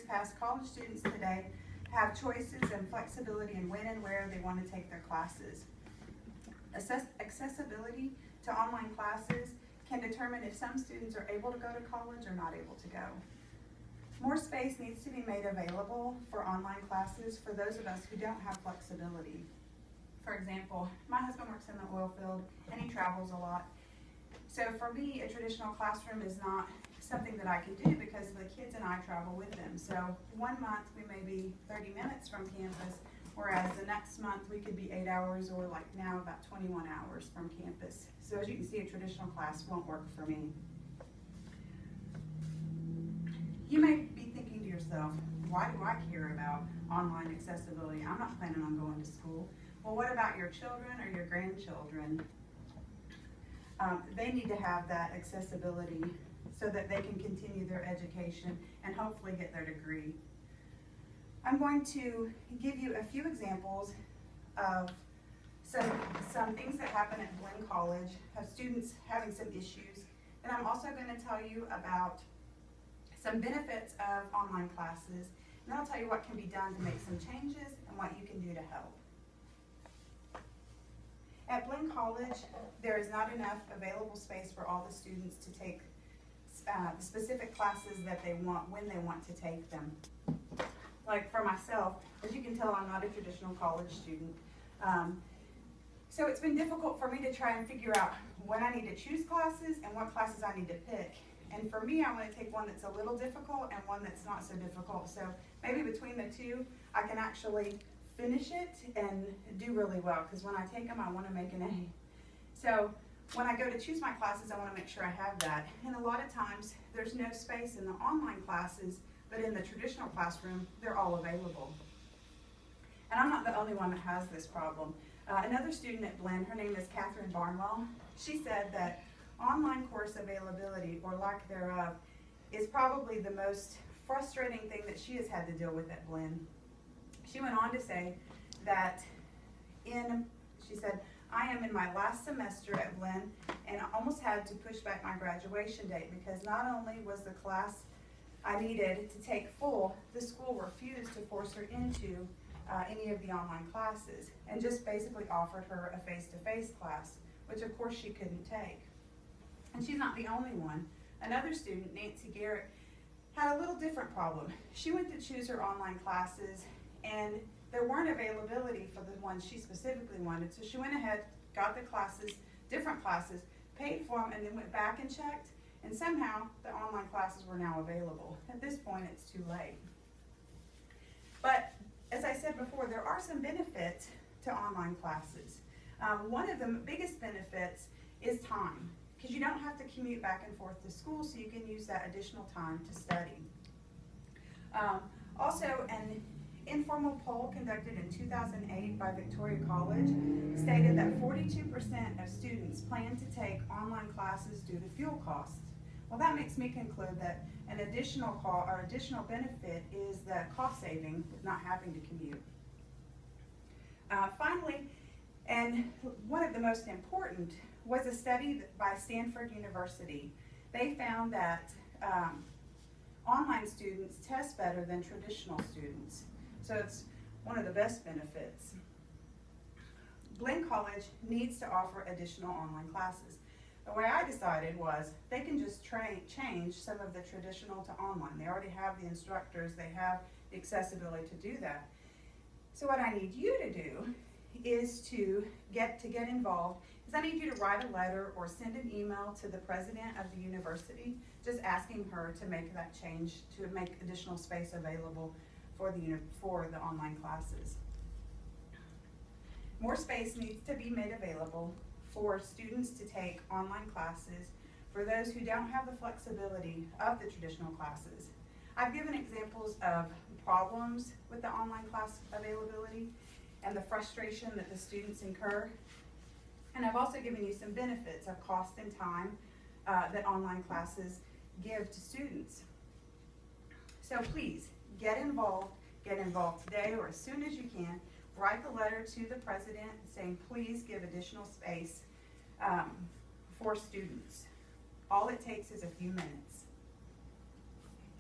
past, college students today have choices and flexibility in when and where they want to take their classes. Accessibility to online classes can determine if some students are able to go to college or not able to go. More space needs to be made available for online classes for those of us who don't have flexibility. For example, my husband works in the oil field and he travels a lot. So for me, a traditional classroom is not something that I can do because the kids and I travel with them. So 1 month we may be 30 minutes from campus, whereas the next month we could be 8 hours, or like now about 21 hours from campus. So as you can see, a traditional class won't work for me. You may be thinking to yourself, why do I care about online accessibility? I'm not planning on going to school. Well, what about your children or your grandchildren? They need to have that accessibility so that they can continue their education and hopefully get their degree. I'm going to give you a few examples of some things that happen at Blinn College, of students having some issues, and I'm also going to tell you about some benefits of online classes, and I'll tell you what can be done to make some changes and what you can do to help. At Blinn College, there is not enough available space for all the students to take specific classes that they want when they want to take them. Like for myself, as you can tell, I'm not a traditional college student. So it's been difficult for me to try and figure out when I need to choose classes and what classes I need to pick. And for me, I want to take one that's a little difficult and one that's not so difficult. So maybe between the two, I can actually finish it and do really well, because when I take them, I want to make an A. So when I go to choose my classes, I want to make sure I have that. And a lot of times, there's no space in the online classes, but in the traditional classroom, they're all available. And I'm not the only one that has this problem. Another student at Blinn, her name is Catherine Barnwell, she said that online course availability, or lack thereof, is probably the most frustrating thing that she has had to deal with at Blinn. She went on to say that she said, I am in my last semester at Blinn and I almost had to push back my graduation date because not only was the class I needed to take full, the school refused to force her into any of the online classes and just basically offered her a face-to-face class, which of course she couldn't take. And she's not the only one. Another student, Nancy Garrett, had a little different problem. She went to choose her online classes and there weren't availability for the ones she specifically wanted. So she went ahead, got the classes, different classes, paid for them, and then went back and checked. And somehow the online classes were now available. At this point, it's too late. But as I said before, there are some benefits to online classes. One of the biggest benefits is time, because you don't have to commute back and forth to school, so you can use that additional time to study. Also, an informal poll conducted in 2008 by Victoria College stated that 42% of students plan to take online classes due to fuel costs. Well, that makes me conclude that an additional benefit is the cost saving with not having to commute. Finally, and one of the most important, was a study by Stanford University. They found that online students test better than traditional students. So it's one of the best benefits. Blinn College needs to offer additional online classes. The way I decided was they can just change some of the traditional to online. They already have the instructors, they have the accessibility to do that. So what I need you to do is to get involved, is I need you to write a letter or send an email to the president of the university, just asking her to make that change, to make additional space available for the online classes. More space needs to be made available for students to take online classes for those who don't have the flexibility of the traditional classes. I've given examples of problems with the online class availability and the frustration that the students incur. And I've also given you some benefits of cost and time that online classes give to students. So please, get involved today or as soon as you can. Write the letter to the president saying, please give additional space for students. All it takes is a few minutes.